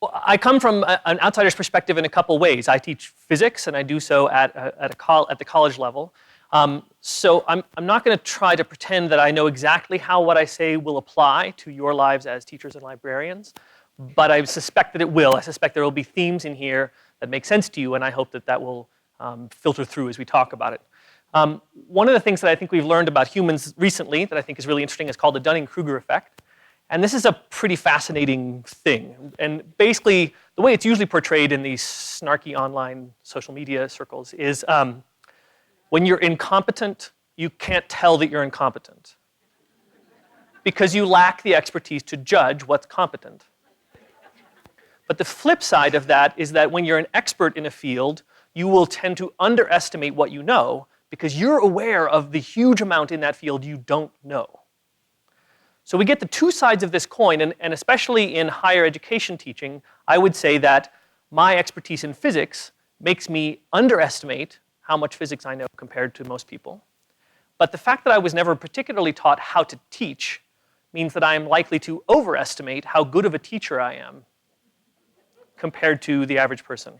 Well, I come from an outsider's perspective in a couple ways. I teach physics, and I do so at the college level. So I'm not going to try to pretend that I know exactly how what I say will apply to your lives as teachers and librarians, but I suspect that it will. I suspect there will be themes in here that make sense to you, and I hope that that will filter through as we talk about it. One of the things that I think we've learned about humans recently that I think is really interesting is called the Dunning-Kruger effect. And this is a pretty fascinating thing. And basically, the way it's usually portrayed in these snarky online social media circles is when you're incompetent, you can't tell that you're incompetent because you lack the expertise to judge what's competent. But the flip side of that is that when you're an expert in a field, you will tend to underestimate what you know because you're aware of the huge amount in that field you don't know. So we get the two sides of this coin, and especially in higher education teaching, I would say that my expertise in physics makes me underestimate how much physics I know compared to most people. But the fact that I was never particularly taught how to teach means that I am likely to overestimate how good of a teacher I am compared to the average person.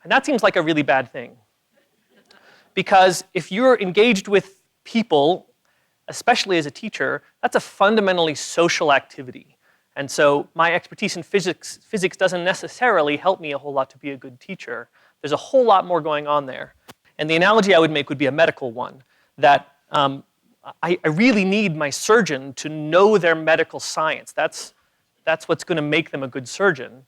And that seems like a really bad thing. Because if you're engaged with people, especially as a teacher, that's a fundamentally social activity. And so my expertise in physics doesn't necessarily help me a whole lot to be a good teacher. There's a whole lot more going on there. And the analogy I would make would be a medical one, that I really need my surgeon to know their medical science. That's what's going to make them a good surgeon.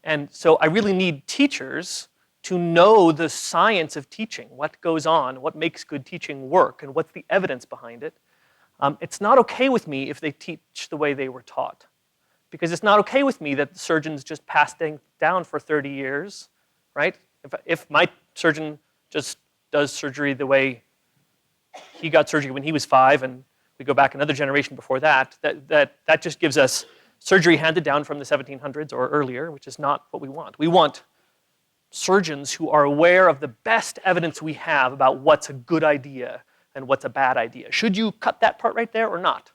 And so I really need teachers to know the science of teaching, what goes on, what makes good teaching work, and what's the evidence behind it. It's not okay with me if they teach the way they were taught. Because it's not okay with me that the surgeons just pass things down for 30 years, right? If my surgeon just does surgery the way he got surgery when he was 5, and we go back another generation before that, that just gives us surgery handed down from the 1700s or earlier, which is not what we want. We want surgeons who are aware of the best evidence we have about what's a good idea and what's a bad idea. Should you cut that part right there or not?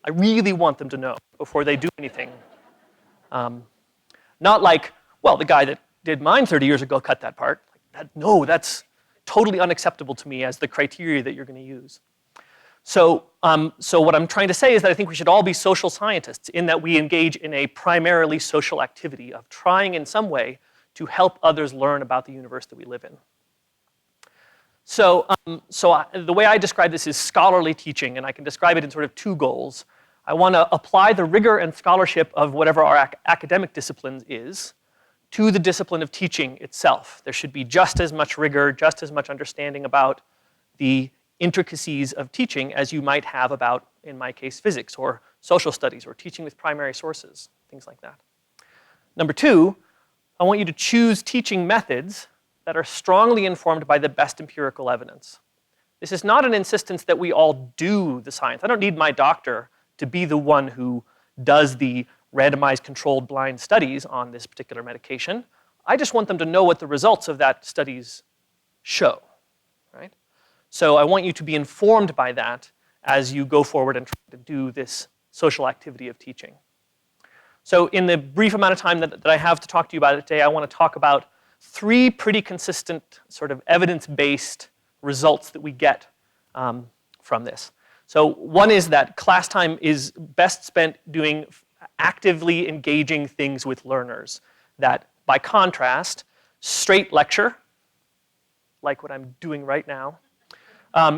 I really want them to know before they do anything. Not like, well, the guy that did mine 30 years ago cut that part. No, that's totally unacceptable to me as the criteria that you're going to use. So what I'm trying to say is that I think we should all be social scientists in that we engage in a primarily social activity of trying in some way to help others learn about the universe that we live in. So the way I describe this is scholarly teaching, and I can describe it in sort of two goals. I want to apply the rigor and scholarship of whatever our academic discipline is to the discipline of teaching itself. There should be just as much rigor, just as much understanding about the intricacies of teaching as you might have about, in my case, physics or social studies or teaching with primary sources, things like that. Number two, I want you to choose teaching methods that are strongly informed by the best empirical evidence. This is not an insistence that we all do the science. I don't need my doctor to be the one who does the randomized controlled blind studies on this particular medication. I just want them to know what the results of that studies show, right? So I want you to be informed by that as you go forward and try to do this social activity of teaching. So in the brief amount of time that I have to talk to you about it today, I want to talk about 3 pretty consistent sort of evidence-based results that we get from this. So one is that class time is best spent doing actively engaging things with learners. That, by contrast, straight lecture, like what I'm doing right now,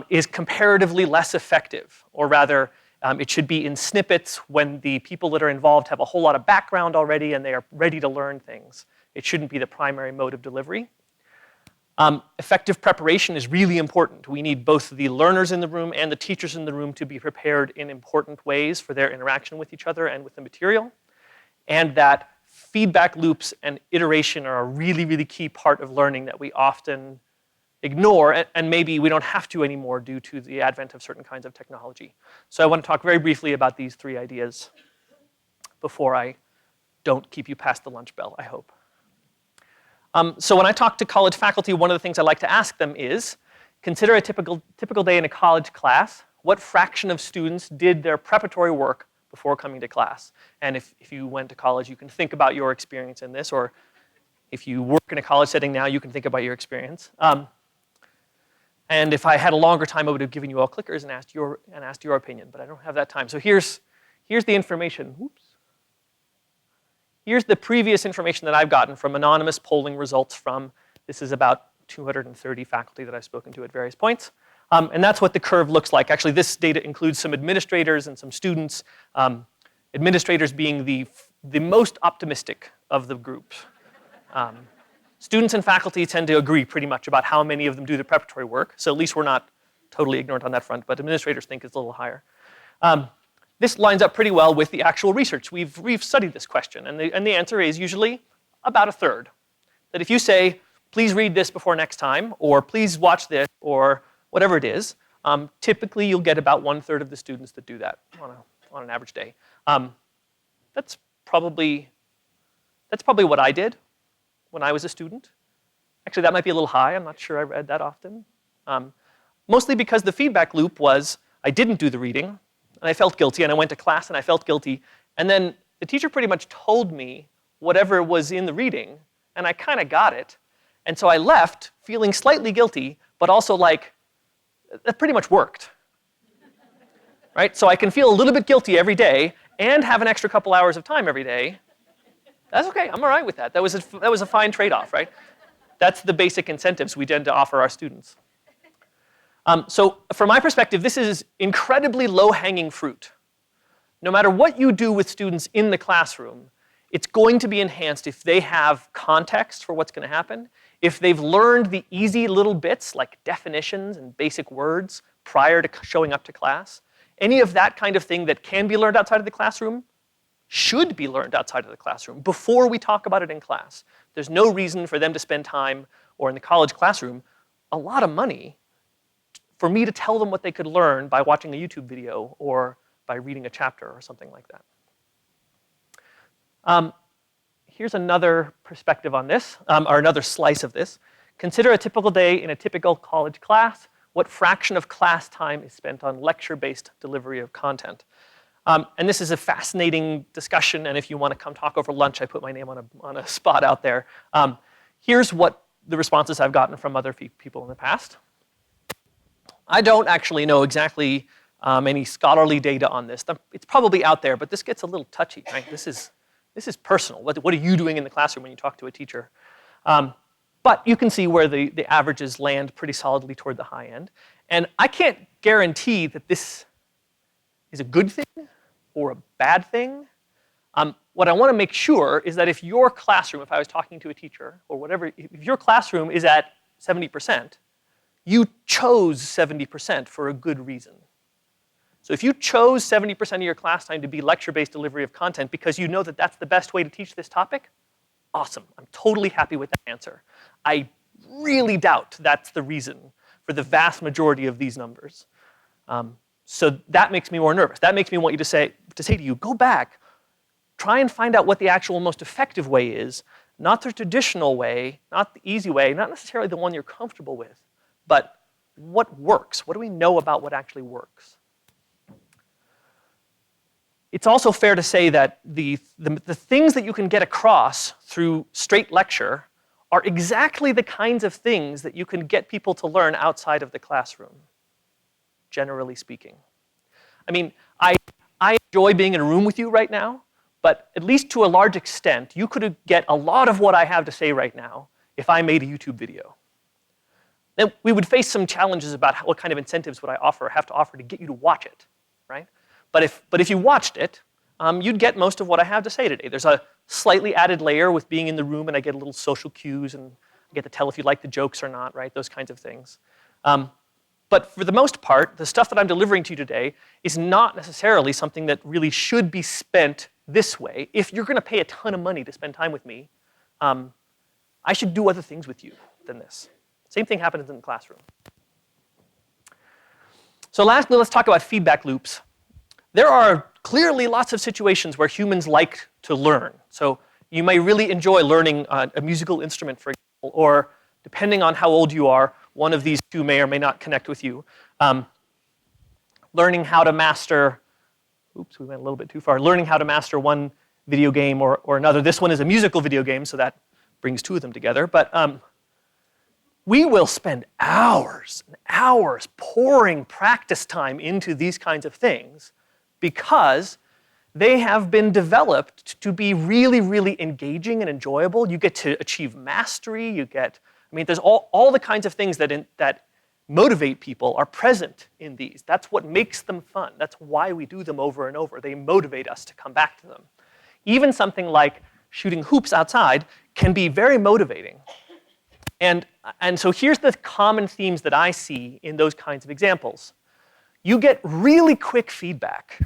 is comparatively less effective, or rather, it should be in snippets when the people that are involved have a whole lot of background already and they are ready to learn things. It shouldn't be the primary mode of delivery. Effective preparation is really important. We need both the learners in the room and the teachers in the room to be prepared in important ways for their interaction with each other and with the material. And that feedback loops and iteration are a really, really key part of learning that we often ignore, and maybe we don't have to anymore due to the advent of certain kinds of technology. So I want to talk very briefly about these 3 ideas before I don't keep you past the lunch bell, I hope. So when I talk to college faculty, one of the things I like to ask them is, consider a typical day in a college class. What fraction of students did their preparatory work before coming to class. And if you went to college, you can think about your experience in this, or if you work in a college setting now, you can think about your experience. And if I had a longer time, I would have given you all clickers and asked your opinion, but I don't have that time. So here's the information. Whoops. Here's the previous information that I've gotten from anonymous polling results from, this is about 230 faculty that I've spoken to at various points. And that's what the curve looks like. Actually, this data includes some administrators and some students. Administrators being the most optimistic of the groups. Students and faculty tend to agree pretty much about how many of them do the preparatory work. So at least we're not totally ignorant on that front, but administrators think it's a little higher. This lines up pretty well with the actual research. We've studied this question, and the answer is usually about a third. That if you say, please read this before next time, or please watch this, or whatever it is, typically you'll get about 1/3 of the students that do that on an average day. That's probably what I did when I was a student. Actually, that might be a little high. I'm not sure I read that often. Mostly because the feedback loop was I didn't do the reading, and I felt guilty, and I went to class, and I felt guilty, and then the teacher pretty much told me whatever was in the reading, and I kind of got it. And so I left feeling slightly guilty, but also like, that pretty much worked. Right? So I can feel a little bit guilty every day and have an extra couple hours of time every day. That's okay, I'm all right with that. That was a fine trade-off, right? That's the basic incentives we tend to offer our students. So from my perspective, this is incredibly low-hanging fruit. No matter what you do with students in the classroom, it's going to be enhanced if they have context for what's going to happen, if they've learned the easy little bits like definitions and basic words prior to showing up to class. Any of that kind of thing that can be learned outside of the classroom should be learned outside of the classroom before we talk about it in class. There's no reason for them to spend time, or in the college classroom, a lot of money for me to tell them what they could learn by watching a YouTube video or by reading a chapter or something like that. Here's another perspective on this, or another slice of this. Consider a typical day in a typical college class. What fraction of class time is spent on lecture-based delivery of content? And this is a fascinating discussion, and if you want to come talk over lunch, I put my name on a spot out there. Here's what the responses I've gotten from other people in the past. I don't actually know exactly any scholarly data on this. It's probably out there, but this gets a little touchy, right? This is personal. What are you doing in the classroom when you talk to a teacher? But you can see where the averages land pretty solidly toward the high end. And I can't guarantee that this is a good thing or a bad thing. What I want to make sure is that if your classroom, if I was talking to a teacher or whatever, if your classroom is at 70%, you chose 70% for a good reason. So if you chose 70% of your class time to be lecture-based delivery of content because you know that that's the best way to teach this topic, awesome. I'm totally happy with that answer. I really doubt that's the reason for the vast majority of these numbers. So that makes me more nervous. That makes me want you to say to you, go back, try and find out what the actual most effective way is, not the traditional way, not the easy way, not necessarily the one you're comfortable with, but what works? What do we know about what actually works? It's also fair to say that the things that you can get across through straight lecture are exactly the kinds of things that you can get people to learn outside of the classroom, generally speaking. I mean, I enjoy being in a room with you right now, but at least to a large extent, you could get a lot of what I have to say right now if I made a YouTube video. Then we would face some challenges about what kind of incentives would I have to offer to get you to watch it, right? But if you watched it, you'd get most of what I have to say today. There's a slightly added layer with being in the room, and I get a little social cues, and I get to tell if you like the jokes or not, right? Those kinds of things. But for the most part, the stuff that I'm delivering to you today is not necessarily something that really should be spent this way. If you're going to pay a ton of money to spend time with me, I should do other things with you than this. Same thing happens in the classroom. So lastly, let's talk about feedback loops. There are clearly lots of situations where humans like to learn. So you may really enjoy learning a musical instrument, for example, or depending on how old you are, one of these two may or may not connect with you. Learning how to master oops, we went a little bit too far, learning how to master one video game or another. This one is a musical video game, so that brings two of them together. But we will spend hours and hours pouring practice time into these kinds of things because they have been developed to be really, really engaging and enjoyable. You get to achieve mastery. You get, I mean, there's all the kinds of things that motivate people are present in these. That's what makes them fun. That's why we do them over and over. They motivate us to come back to them. Even something like shooting hoops outside can be very motivating. And so here's the common themes that I see in those kinds of examples. You get really quick feedback.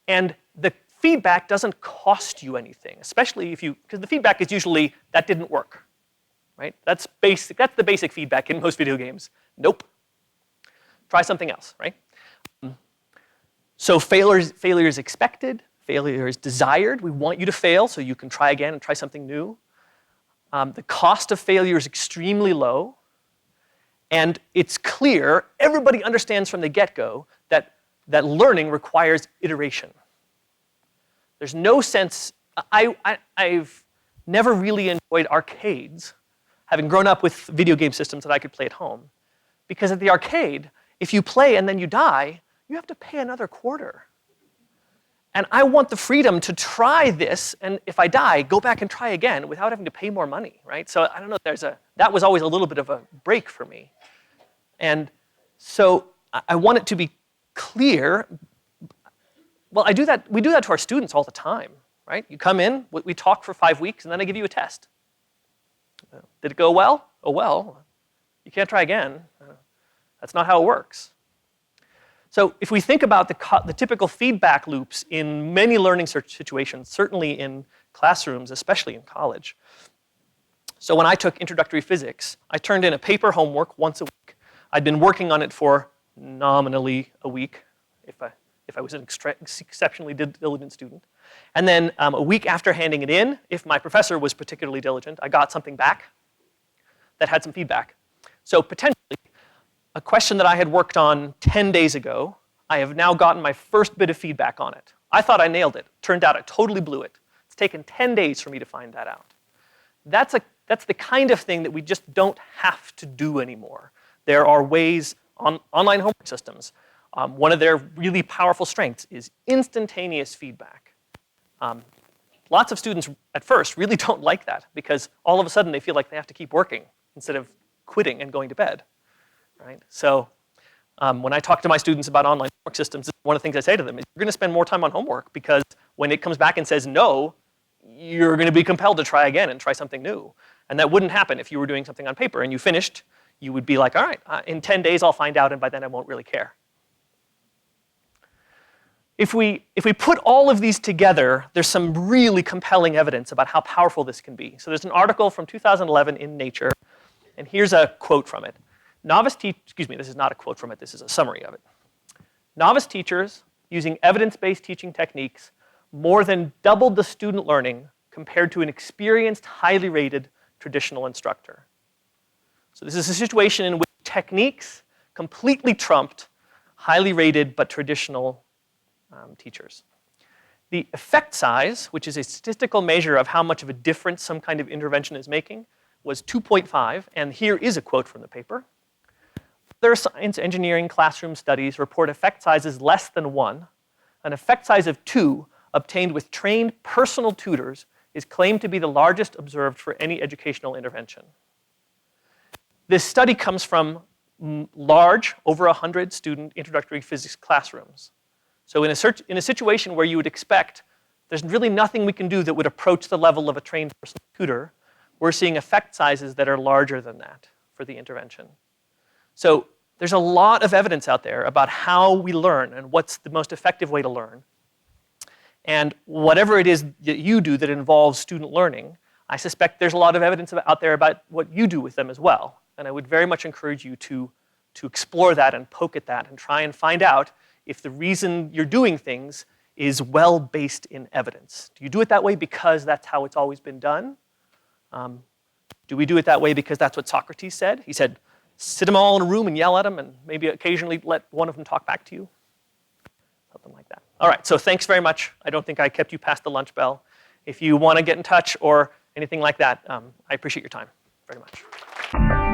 And the feedback doesn't cost you anything, especially because the feedback is usually, that didn't work, right? That's basic. That's the basic feedback in most video games. Nope. Try something else, right? So failure is expected. Failure is desired. We want you to fail so you can try again and try something new. The cost of failure is extremely low. And it's clear, everybody understands from the get-go that learning requires iteration. There's no sense, I've never really enjoyed arcades, having grown up with video game systems that I could play at home. Because at the arcade, if you play and then you die, you have to pay another quarter. And I want the freedom to try this, and if I die, go back and try again without having to pay more money, right? So I don't know, that was always a little bit of a break for me. And so I want it to be clear. Well, we do that to our students all the time, right? You come in, we talk for 5 weeks, and then I give you a test. Did it go well? Oh, well, you can't try again. That's not how it works. So if we think about the typical feedback loops in many learning situations, certainly in classrooms, especially in college. So when I took introductory physics, I turned in a paper homework once a week. I'd been working on it for nominally a week, if I was an exceptionally diligent student. And then a week after handing it in, if my professor was particularly diligent, I got something back that had some feedback. So potentially, a question that I had worked on 10 days ago, I have now gotten my first bit of feedback on it. I thought I nailed it. Turned out I totally blew it. It's taken 10 days for me to find that out. That's the kind of thing that we just don't have to do anymore. There are ways online homework systems. One of their really powerful strengths is instantaneous feedback. Lots of students at first really don't like that because all of a sudden they feel like they have to keep working instead of quitting and going to bed, right? So when I talk to my students about online homework systems, one of the things I say to them is you're going to spend more time on homework because when it comes back and says no, you're going to be compelled to try again and try something new. And that wouldn't happen if you were doing something on paper and you finished. You would be like, all right, in 10 days I'll find out, and by then I won't really care. If we put all of these together, there's some really compelling evidence about how powerful this can be. So there's an article from 2011 in Nature, and here's a quote from it. This is not a quote from it, this is a summary of it. Novice teachers, using evidence-based teaching techniques, more than doubled the student learning compared to an experienced, highly rated traditional instructor. So this is a situation in which techniques completely trumped highly rated but traditional teachers. The effect size, which is a statistical measure of how much of a difference some kind of intervention is making, was 2.5, and here is a quote from the paper. Other science engineering classroom studies report effect sizes less than 1. An effect size of 2 obtained with trained personal tutors is claimed to be the largest observed for any educational intervention. This study comes from large, over 100 student introductory physics classrooms. So in a situation where you would expect there's really nothing we can do that would approach the level of a trained personal tutor, we're seeing effect sizes that are larger than that for the intervention. So there's a lot of evidence out there about how we learn and what's the most effective way to learn. And whatever it is that you do that involves student learning, I suspect there's a lot of evidence out there about what you do with them as well. And I would very much encourage you to explore that and poke at that and try and find out if the reason you're doing things is well based in evidence. Do you do it that way because that's how it's always been done? Do we do it that way because that's what Socrates said? He said, sit them all in a room and yell at them and maybe occasionally let one of them talk back to you. something like that. All right, so thanks very much. I don't think I kept you past the lunch bell. If you want to get in touch or anything like that, I appreciate your time very much.